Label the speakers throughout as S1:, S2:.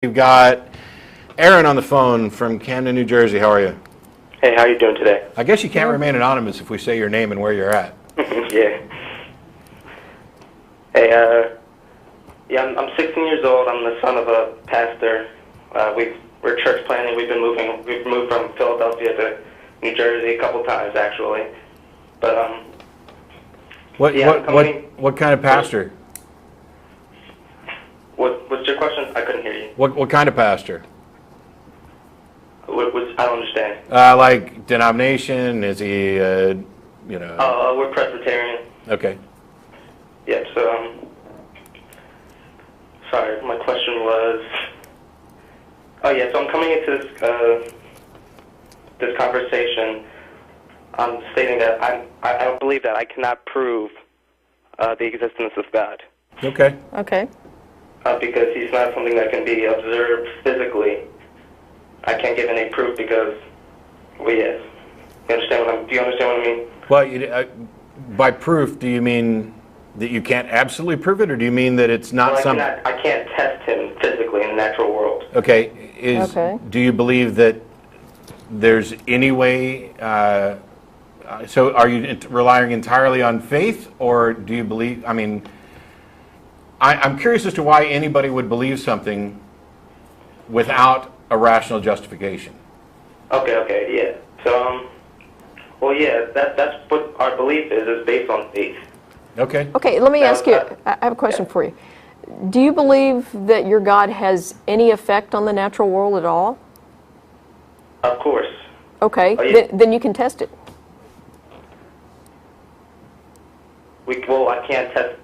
S1: We've got Aaron on the phone from Camden, New Jersey. How are you?
S2: Hey, how you doing today?
S1: I guess you can't remain anonymous if we say your name and where you're at.
S2: Yeah. Hey, I'm 16 years old. I'm the son of a pastor. We're church planning. We've moved from Philadelphia to New Jersey a couple times actually. But
S1: what kind of pastor?
S2: What's your question? I couldn't hear you.
S1: What kind of pastor?
S2: I don't understand.
S1: Like denomination? Is he
S2: we're Presbyterian.
S1: Okay.
S2: Yeah. So sorry, my question was. Oh yeah, so I'm coming into this conversation. I'm stating that I don't believe that I cannot prove the existence of God.
S1: Okay.
S3: Okay.
S2: Because he's not something that can be observed physically. I can't give any proof because, well, yes. Do you understand what I mean?
S1: Well, by proof, do you mean that you can't absolutely prove it, or do you mean that it's not something?
S2: I can't test him physically in the natural world.
S1: Okay.
S3: Okay.
S1: Do you believe that there's any way? So, are you relying entirely on faith, or do you believe? I mean, I'm curious as to why anybody would believe something without a rational justification.
S2: Okay, yeah. So, well, yeah, that's what our belief is based on faith.
S1: Okay.
S3: Okay, let me ask you, I have a question for you. Do you believe that your God has any effect on the natural world at all?
S2: Of course.
S3: Okay,
S2: Oh, yeah.
S3: then you can test it.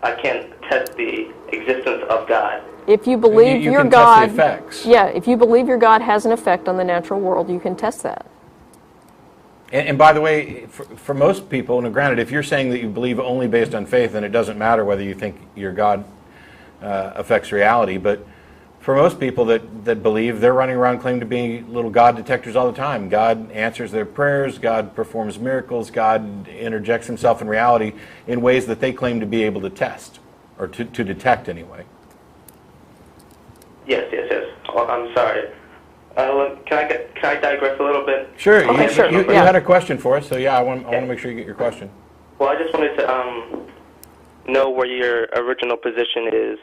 S2: I can't test the existence of God.
S3: If you believe
S1: you
S3: your
S1: can
S3: God,
S1: test the effects.
S3: Yeah, if you believe your God has an effect on the natural world, you can test that.
S1: And by the way, for most people, and granted, if you're saying that you believe only based on faith, then it doesn't matter whether you think your God affects reality. But for most people that believe, they're running around claiming to be little God detectors all the time. God answers their prayers. God performs miracles. God interjects himself in reality in ways that they claim to be able to test, or to detect anyway.
S2: Yes. Oh, I'm sorry. Can I digress a little bit?
S1: Sure.
S3: Okay, sure.
S1: You had a question for us, so yeah, I want to make sure you get your question.
S2: Well, I just wanted to know where your original position is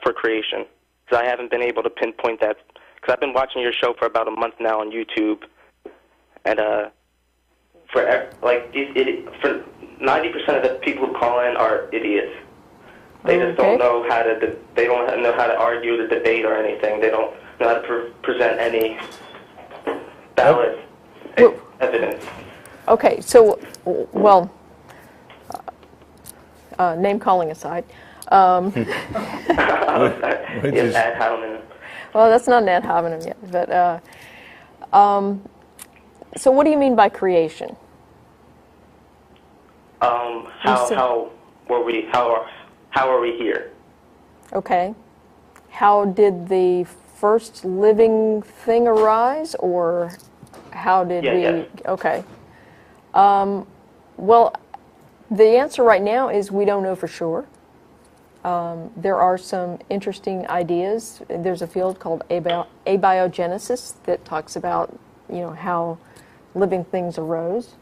S2: for creation, because I haven't been able to pinpoint that. Because I've been watching your show for about a month now on YouTube, and for 90% of the people who call in are idiots. They just don't know how to. They don't know how to argue the debate or anything. They don't know how to present any valid evidence.
S3: Okay, so, well, name calling aside.
S2: Ad hominem.
S3: Well, that's not an ad hominem yet, but so what do you mean by creation?
S2: How are we here?
S3: Okay. How did the first living thing arise, or how did we?
S2: Yeah.
S3: Okay. Well, the answer right now is we don't know for sure. There are some interesting ideas. There's a field called abiogenesis that talks about, how living things arose.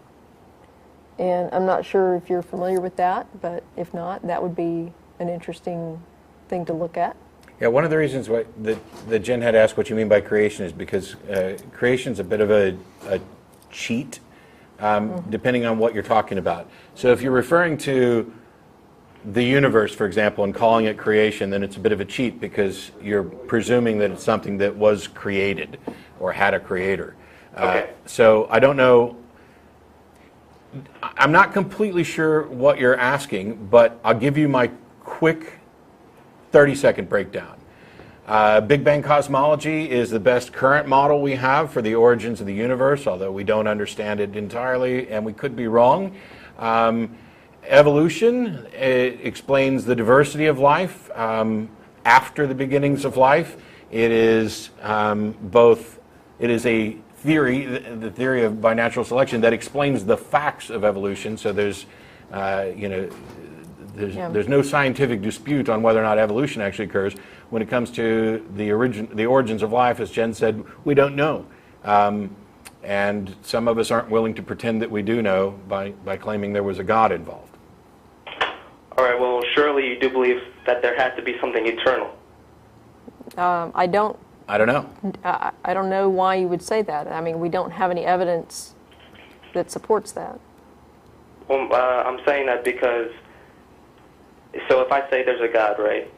S3: And I'm not sure if you're familiar with that, but if not, that would be an interesting thing to look at.
S1: Yeah, one of the reasons that Jen had asked what you mean by creation is because creation's a bit of a cheat, depending on what you're talking about. So if you're referring to the universe, for example, and calling it creation, then it's a bit of a cheat because you're presuming that it's something that was created or had a creator.
S2: Okay.
S1: So I don't know. I'm not completely sure what you're asking, but I'll give you my quick 30-second breakdown. Big Bang cosmology is the best current model we have for the origins of the universe, although we don't understand it entirely, and we could be wrong. Evolution explains the diversity of life after the beginnings of life. It is it is a theory, the theory of by natural selection, that explains the facts of evolution. So there's, the There's no scientific dispute on whether or not evolution actually occurs. When it comes to the origins of life, as Jen said, we don't know. And some of us aren't willing to pretend that we do know by claiming there was a God involved.
S2: All right, well, surely you do believe that there has to be something eternal.
S3: I don't
S1: know.
S3: I don't know why you would say that. I mean, we don't have any evidence that supports that.
S2: Well, I'm saying that because, so if I say there's a God, right?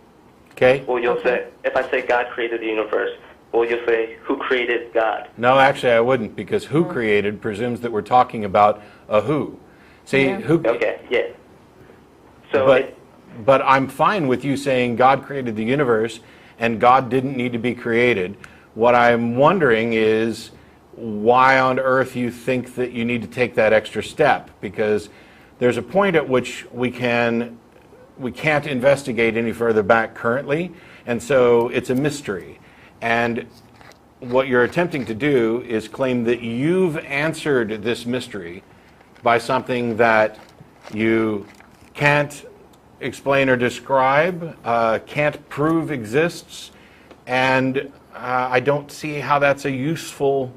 S1: Okay.
S2: Well, you'll say, if I say God created the universe, well, you'll say, who created God?
S1: No, actually I wouldn't, because who created presumes that we're talking about a who. See, who...
S2: Okay, yeah. So
S1: but I'm fine with you saying God created the universe and God didn't need to be created. What I'm wondering is why on earth you think that you need to take that extra step, because there's a point at which we can't investigate any further back currently, and so it's a mystery. And what you're attempting to do is claim that you've answered this mystery by something that you can't explain or describe, can't prove exists, and I don't see how that's a useful...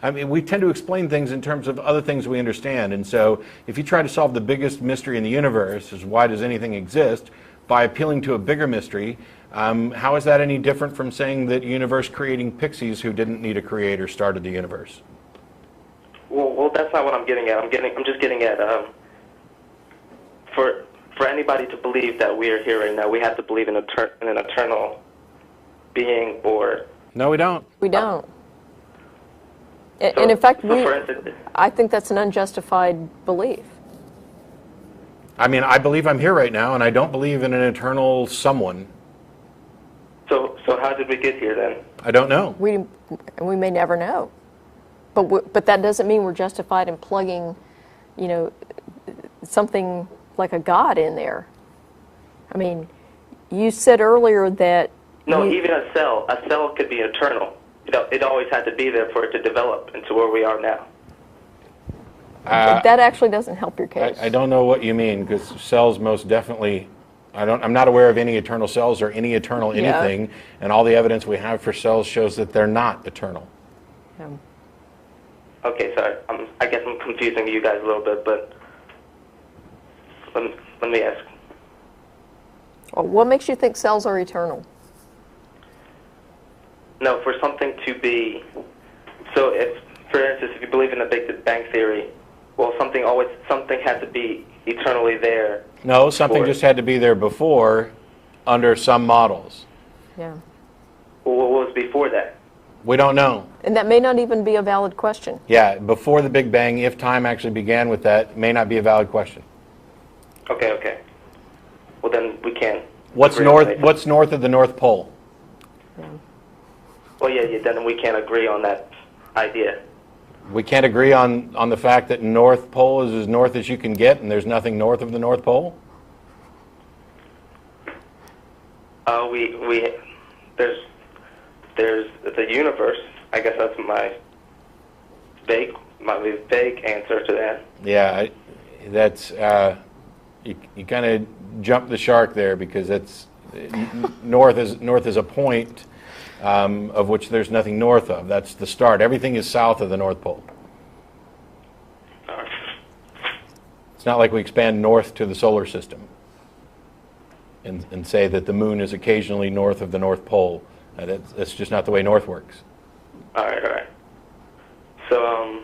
S1: I mean, we tend to explain things in terms of other things we understand, and so if you try to solve the biggest mystery in the universe, is why does anything exist, by appealing to a bigger mystery, how is that any different from saying that universe-creating pixies who didn't need a creator started the universe?
S2: Well, that's not what I'm getting at. I'm just getting at for anybody to believe that we are here right now, we have to believe in an eternal being, or...
S1: No, we don't.
S3: We don't. And in fact, I think that's an unjustified belief.
S1: I mean, I believe I'm here right now, and I don't believe in an eternal someone.
S2: So how did we get here then?
S1: I don't know.
S3: We may never know. But that doesn't mean we're justified in plugging, something like a God in there. I mean, you said earlier that...
S2: No, even a cell could be eternal. It always had to be there for it to develop into where we are now.
S3: That actually doesn't help your case.
S1: I don't know what you mean, because cells most definitely... I'm not aware of any eternal cells or any eternal anything, and all the evidence we have for cells shows that they're not eternal.
S3: Yeah.
S2: Okay, sorry. I guess I'm confusing you guys a little bit, but let me ask.
S3: Well, what makes you think cells are eternal?
S2: No, for something to be... So if, for instance, if you believe in the Big Bang Theory, well, something had to be eternally there.
S1: No, something just had to be there before under some models.
S3: Yeah.
S2: Well, what was before that?
S1: We don't know.
S3: And that may not even be a valid question.
S1: Yeah, before the Big Bang, if time actually began with that, may not be a valid question.
S2: Okay. Well, then we can't.
S1: What's north of the North Pole?
S3: Yeah.
S2: Well, yeah, then we can't agree on that idea.
S1: We can't agree on the fact that North Pole is as north as you can get, and there's nothing north of the North Pole?
S2: There's the universe. I guess that's my vague answer to that.
S1: Yeah, that's you kind of jumped the shark there, because that's north is a point of which there's nothing north of. That's the start. Everything is south of the North Pole. It's not like we expand north to the solar system and say that the moon is occasionally north of the North Pole. That's just not the way north works.
S2: All right. So,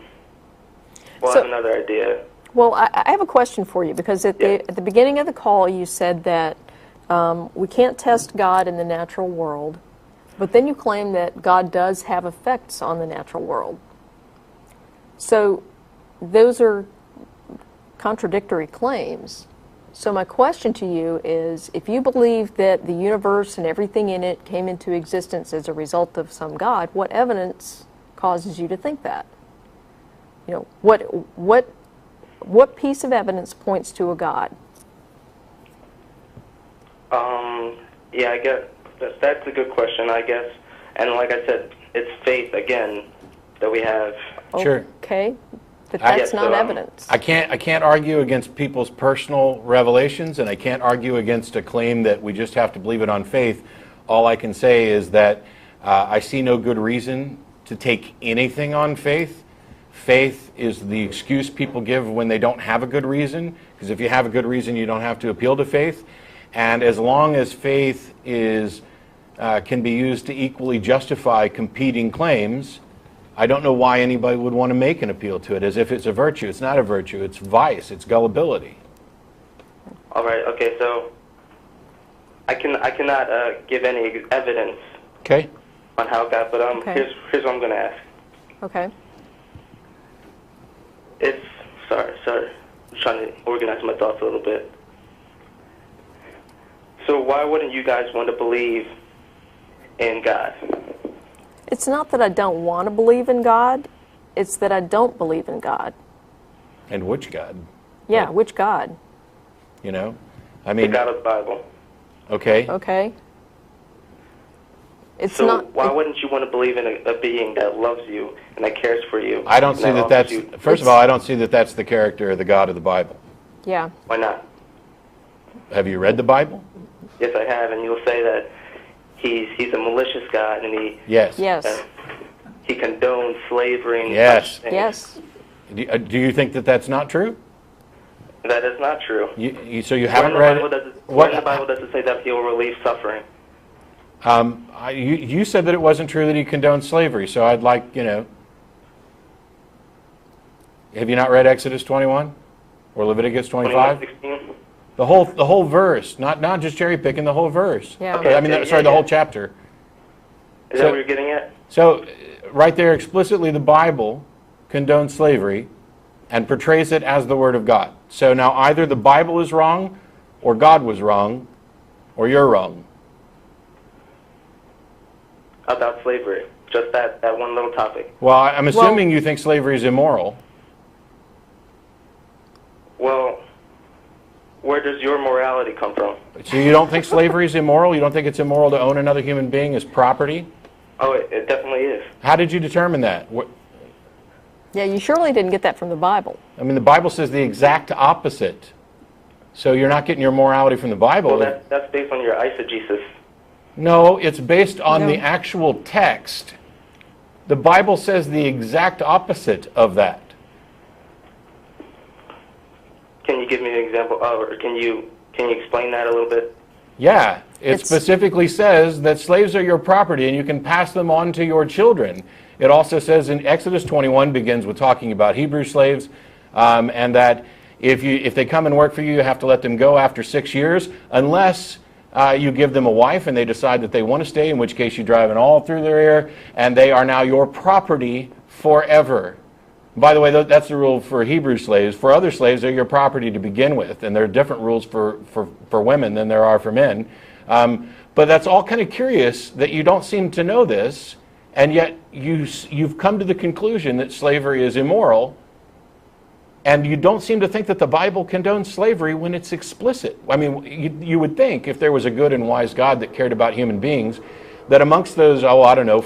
S2: I have another idea.
S3: Well, I have a question for you, because at the beginning of the call you said that we can't test God in the natural world, but then you claim that God does have effects on the natural world. So those are contradictory claims. So my question to you is, if you believe that the universe and everything in it came into existence as a result of some God, what evidence causes you to think that? What piece of evidence points to a God?
S2: Yeah, I guess that's a good question, I guess. And like I said, it's faith, again, that we have.
S1: Sure.
S3: Okay. But that's
S2: guess
S3: not
S2: so.
S3: evidence.
S1: I can't argue against people's personal revelations, and I can't argue against a claim that we just have to believe it on faith. All I can say is that I see no good reason to take anything on faith. Faith is the excuse people give when they don't have a good reason, because if you have a good reason, you don't have to appeal to faith. And as long as faith can be used to equally justify competing claims, I don't know why anybody would want to make an appeal to it as if it's a virtue. It's not a virtue. It's vice. It's gullibility.
S2: All right. Okay. So I cannot give any evidence
S1: Okay.
S2: on how God. But
S3: Okay.
S2: here's what I'm going to ask.
S3: Okay.
S2: Sorry. I'm trying to organize my thoughts a little bit. So why wouldn't you guys want to believe in God?
S3: It's not that I don't want to believe in God. It's that I don't believe in God.
S1: And which God?
S3: Yeah, which God?
S1: You know? I
S2: The
S1: mean,
S2: God of the Bible.
S1: okay.
S3: Okay. It's
S2: So
S3: not.
S2: why wouldn't you want to believe in a being that loves you and that cares for you?
S1: I don't
S2: and
S1: see that
S2: offers
S1: that's,
S2: you-
S1: first of all, I don't see that that's the character of the God of the Bible.
S3: Yeah.
S2: Why not?
S1: Have you read the Bible?
S2: Yes, I have, and you'll say that he's a malicious God and
S1: Yes.
S3: Yes.
S2: he condones slavery and
S1: Yes.
S2: such things.
S3: Yes.
S1: Do you think that that's not true?
S2: That is not true.
S1: So you
S2: Where
S1: haven't
S2: in the
S1: read
S2: Bible
S1: it?
S2: does it? Where in the Bible does it say that he'll relieve suffering?
S1: You said that it wasn't true that he condoned slavery, so I'd like, have you not read Exodus 21 or Leviticus 25?
S2: 21:16?
S1: The whole verse, not just cherry picking, the whole verse.
S3: Yeah.
S2: Okay.
S1: The whole chapter.
S2: Is
S1: So-
S2: that what you're getting at?
S1: So, right there, explicitly, the Bible condones slavery and portrays it as the Word of God. So now either the Bible is wrong, or God was wrong, or you're wrong.
S2: About slavery. Just that one little topic.
S1: Well, I'm assuming you think slavery is immoral.
S2: Well, where does your morality come from?
S1: So you don't think slavery is immoral? You don't think it's immoral to own another human being as property?
S2: Oh, it definitely is.
S1: How did you determine that?
S3: Yeah, you surely didn't get that from the Bible.
S1: I mean, the Bible says the exact opposite. So you're not getting your morality from the Bible.
S2: Well, that's based on your eisegesis.
S1: No, it's based on
S3: No.
S1: the actual text. The Bible says the exact opposite of that.
S2: Can you give me an example, or can you explain that a little bit?
S1: Yeah, it
S3: It's-
S1: specifically says that slaves are your property and you can pass them on to your children. It also says in Exodus 21 begins with talking about Hebrew slaves, and that if they come and work for you, you have to let them go after 6 years, unless you give them a wife and they decide that they want to stay, in which case you drive it all through their ear, and they are now your property forever. By the way, that's the rule for Hebrew slaves. For other slaves, they're your property to begin with, and there are different rules for women than there are for men. But that's all kind of curious that you don't seem to know this, and yet you've come to the conclusion that slavery is immoral, and you don't seem to think that the Bible condones slavery when it's explicit. I mean, you would think if there was a good and wise God that cared about human beings, that amongst those,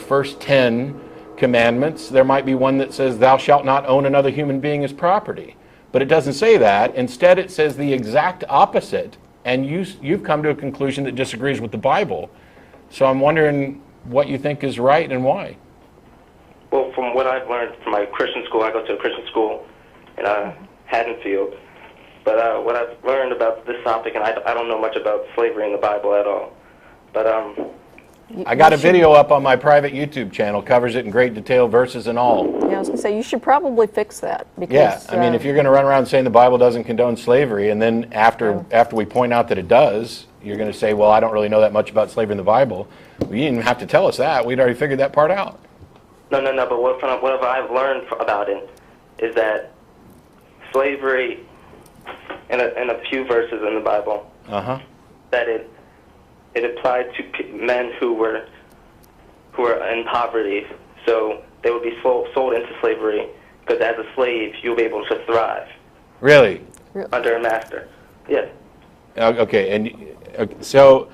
S1: first 10 commandments, there might be one that says, thou shalt not own another human being as property. But it doesn't say that. Instead, it says the exact opposite, and you've come to a conclusion that disagrees with the Bible. So I'm wondering what you think is right and why.
S2: Well, from what I've learned from my Christian school, I go to a Christian school in Haddonfield. But what I've learned about this topic, and I don't know much about slavery in the Bible at all. But
S1: I got a video up on my private YouTube channel, covers it in great detail, verses and all.
S3: Yeah, I was going to say, you should probably fix that. Because,
S1: Yeah, I mean, if you're going to run around saying the Bible doesn't condone slavery, and then after we point out that it does, you're going to say, well, I don't really know that much about slavery in the Bible. Well, you didn't even have to tell us that. We'd already figured that part out.
S2: No, but what I've learned about it is that slavery, in a few verses in the Bible, that it applied to men who were in poverty, so they would be sold into slavery, because as a slave, you'll be able to thrive.
S1: Really?
S2: Under a master. Yes.
S1: Okay, and so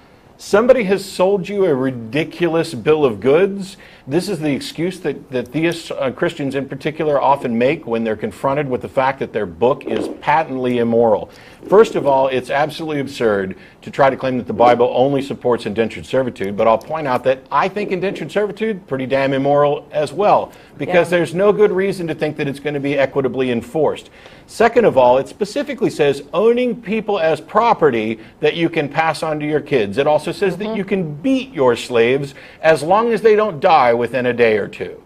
S1: Somebody has sold you a ridiculous bill of goods. This is the excuse that theists, Christians in particular, often make when they're confronted with the fact that their book is patently immoral. First of all, it's absolutely absurd to try to claim that the Bible only supports indentured servitude, but I'll point out that I think indentured servitude pretty damn immoral as well, because there's no good reason to think that it's going to be equitably enforced. Second of all, it specifically says owning people as property that you can pass on to your kids. It also says that you can beat your slaves as long as they don't die within a day or two.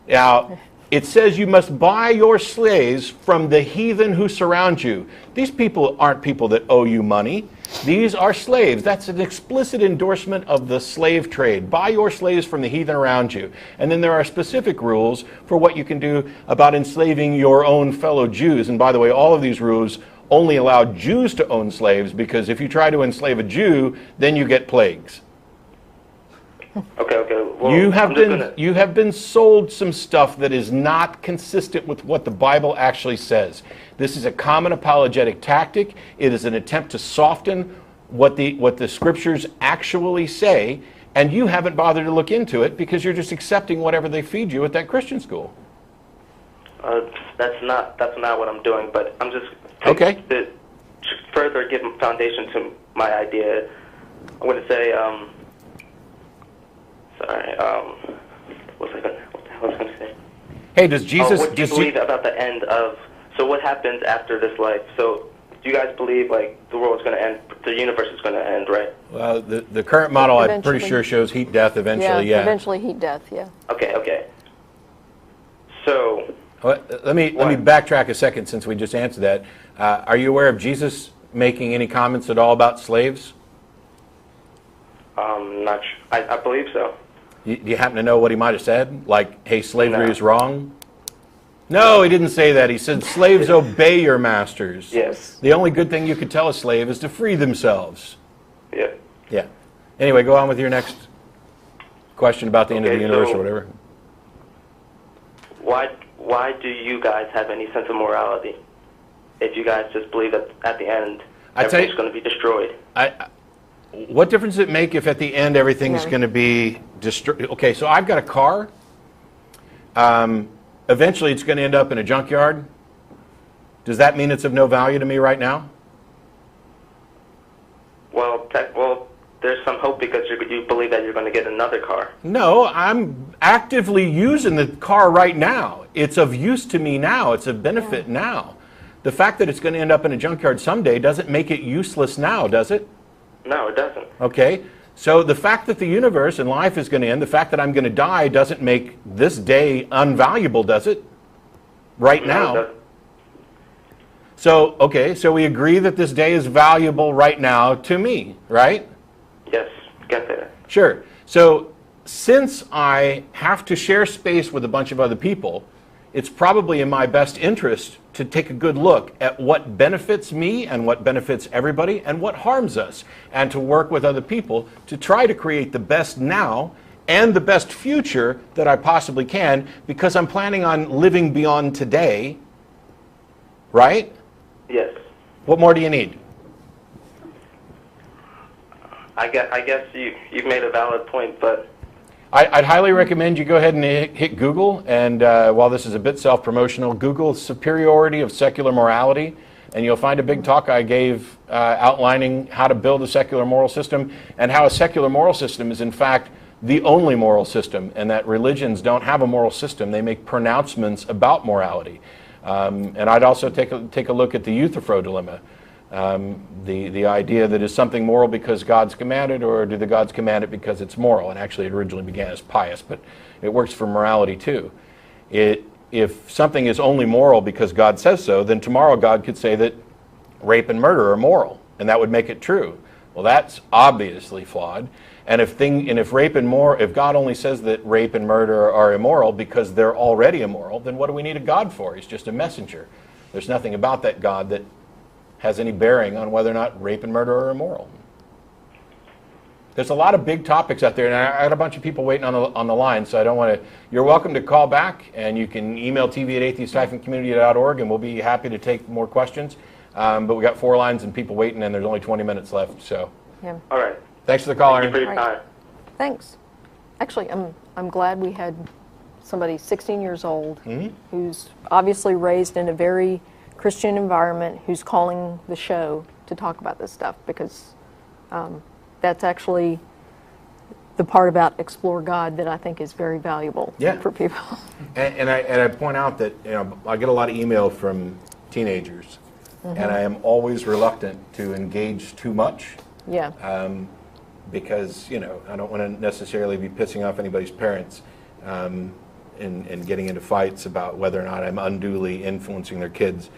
S1: Now, it says you must buy your slaves from the heathen who surround you. These people aren't people that owe you money. These are slaves. That's an explicit endorsement of the slave trade. Buy your slaves from the heathen around you. And then there are specific rules for what you can do about enslaving your own fellow Jews. And by the way, all of these rules only allow Jews to own slaves, because if you try to enslave a Jew, then you get plagues.
S2: Okay. Well,
S1: You have been sold some stuff that is not consistent with what the Bible actually says. This is a common apologetic tactic. It is an attempt to soften what the scriptures actually say, and you haven't bothered to look into it because you're just accepting whatever they feed you at that Christian school.
S2: That's not what I'm doing, but I'm just
S1: Okay.
S2: to further give foundation to my idea. I'm going to say, what the hell was I going to say?
S1: Hey, does Jesus?
S2: What do you believe about the end of? So what happens after this life? So do you guys believe like the world's going to end, the universe is going to end, right?
S1: Well, the current model, I'm pretty
S3: Eventually.
S1: sure, shows heat death eventually. Yeah.
S3: Eventually heat death. Yeah.
S2: Okay. So
S1: Well, let me backtrack a second, since we just answered that. Are you aware of Jesus making any comments at all about slaves?
S2: not I believe so.
S1: Do you happen to know what he might have said? Like, hey, slavery
S2: No.
S1: is wrong? No, he didn't say that. He said, slaves obey your masters.
S2: Yes.
S1: The only good thing you could tell a slave is to free themselves.
S2: Yeah.
S1: Yeah. Anyway, go on with your next question about the end of the universe or whatever.
S2: Why do you guys have any sense of morality if you guys just believe that at the end everything's going to be destroyed?
S1: What difference does it make if at the end everything's going to be destroyed? Okay, so I've got a car. Eventually it's going to end up in a junkyard. Does that mean it's of no value to me right now?
S2: Well, there's some hope because you believe that you're going to get another car.
S1: No, I'm actively using the car right now. It's of use to me now. It's of benefit now. The fact that it's going to end up in a junkyard someday doesn't make it useless now, does it?
S2: No, it doesn't.
S1: Okay, so the fact that the universe and life is going to end, the fact that I'm going to die doesn't make this day unvaluable, does it? Right now.
S2: No, it doesn't.
S1: So, okay, so we agree that this day is valuable right now to me, right?
S2: Yes, get there.
S1: Sure. So, since I have to share space with a bunch of other people, it's probably in my best interest to take a good look at what benefits me and what benefits everybody and what harms us, and to work with other people to try to create the best now and the best future that I possibly can, because I'm planning on living beyond today, right?
S2: Yes.
S1: What more do you need?
S2: I guess you've made a valid point, but
S1: I'd highly recommend you go ahead and hit Google, and while this is a bit self-promotional, Google superiority of secular morality, and you'll find a big talk I gave outlining how to build a secular moral system, and how a secular moral system is in fact the only moral system, and that religions don't have a moral system. They make pronouncements about morality. And I'd also take a look at the Euthyphro dilemma. The idea that is something moral because God's commanded, or do the gods command it because it's moral? And actually it originally began as pious, but it works for morality too. If something is only moral because God says so, then tomorrow God could say that rape and murder are moral, and that would make it true. Well, that's obviously flawed. And if rape and if God only says that rape and murder are immoral because they're already immoral, then what do we need a God for? He's just a messenger. There's nothing about that God that has any bearing on whether or not rape and murder are immoral. There's a lot of big topics out there, and I got a bunch of people waiting on the line, so I don't want to. You're welcome to call back, and you can email tv@atheist-community.org, and we'll be happy to take more questions. But we got 4 lines and people waiting, and there's only 20 minutes left. So.
S3: Yeah.
S2: all right.
S1: Thanks for the call,
S2: Thank you for
S1: Aaron.
S2: your time.
S3: Thanks. Actually, I'm glad we had somebody 16 years old who's obviously raised in a very Christian environment who's calling the show to talk about this stuff, because that's actually the part about Explore God that I think is very valuable for people.
S1: And I point out that I get a lot of email from teenagers, and I am always reluctant to engage too much.
S3: Yeah.
S1: Because I don't want to necessarily be pissing off anybody's parents and getting into fights about whether or not I'm unduly influencing their kids.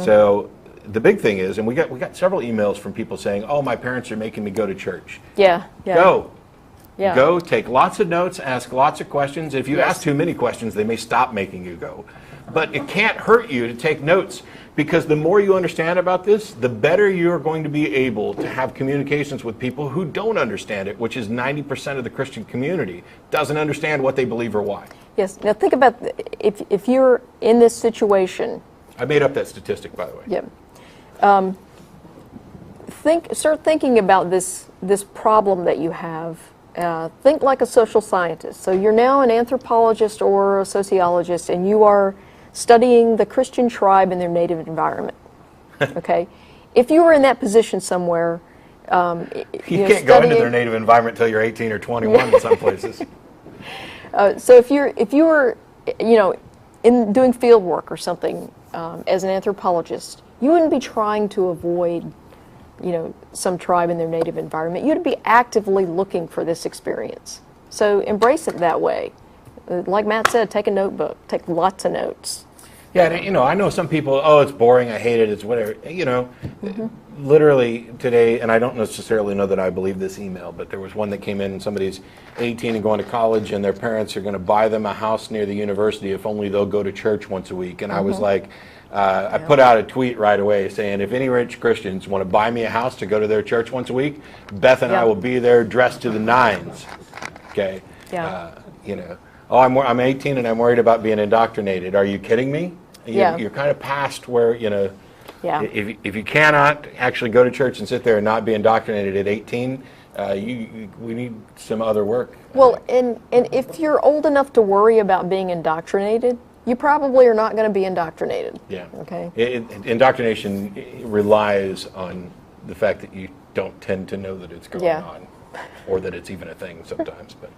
S1: So the big thing is, and we got several emails from people saying, "Oh, my parents are making me go to church."
S3: Yeah.
S1: Go.
S3: Yeah.
S1: Go, take lots of notes, ask lots of questions. If you ask too many questions, they may stop making you go. But it can't hurt you to take notes, because the more you understand about this, the better you're going to be able to have communications with people who don't understand it, which is 90% of the Christian community doesn't understand what they believe or why.
S3: Yes. Now think about if you're in this situation.
S1: I made up that statistic, by the way.
S3: Yeah. Start thinking about this problem that you have. Think like a social scientist. So you're now an anthropologist or a sociologist, and you are studying the Christian tribe in their native environment. Okay? If you were in that position somewhere,
S1: you can't go into their native environment until you're 18 or 21 in some places.
S3: So if you were, in doing field work or something as an anthropologist, you wouldn't be trying to avoid some tribe in their native environment. You'd be actively looking for this experience. So embrace it that way. Like Matt said, take a notebook. Take lots of notes.
S1: Yeah, I know some people, oh, it's boring, I hate it, it's whatever. Literally today, and I don't necessarily know that I believe this email, but there was one that came in, and somebody's 18 and going to college, and their parents are going to buy them a house near the university if only they'll go to church once a week. And I was like, I put out a tweet right away saying, if any rich Christians want to buy me a house to go to their church once a week, Beth and I will be there dressed to the nines. Okay?
S3: Yeah.
S1: Oh, I'm 18 and I'm worried about being indoctrinated. Are you kidding me? You're kind of past where, if you cannot actually go to church and sit there and not be indoctrinated at 18, we need some other work.
S3: Well, and if you're old enough to worry about being indoctrinated, you probably are not going to be indoctrinated.
S1: Yeah.
S3: Okay.
S1: Indoctrination relies on the fact that you don't tend to know that it's going on, or that it's even a thing sometimes. But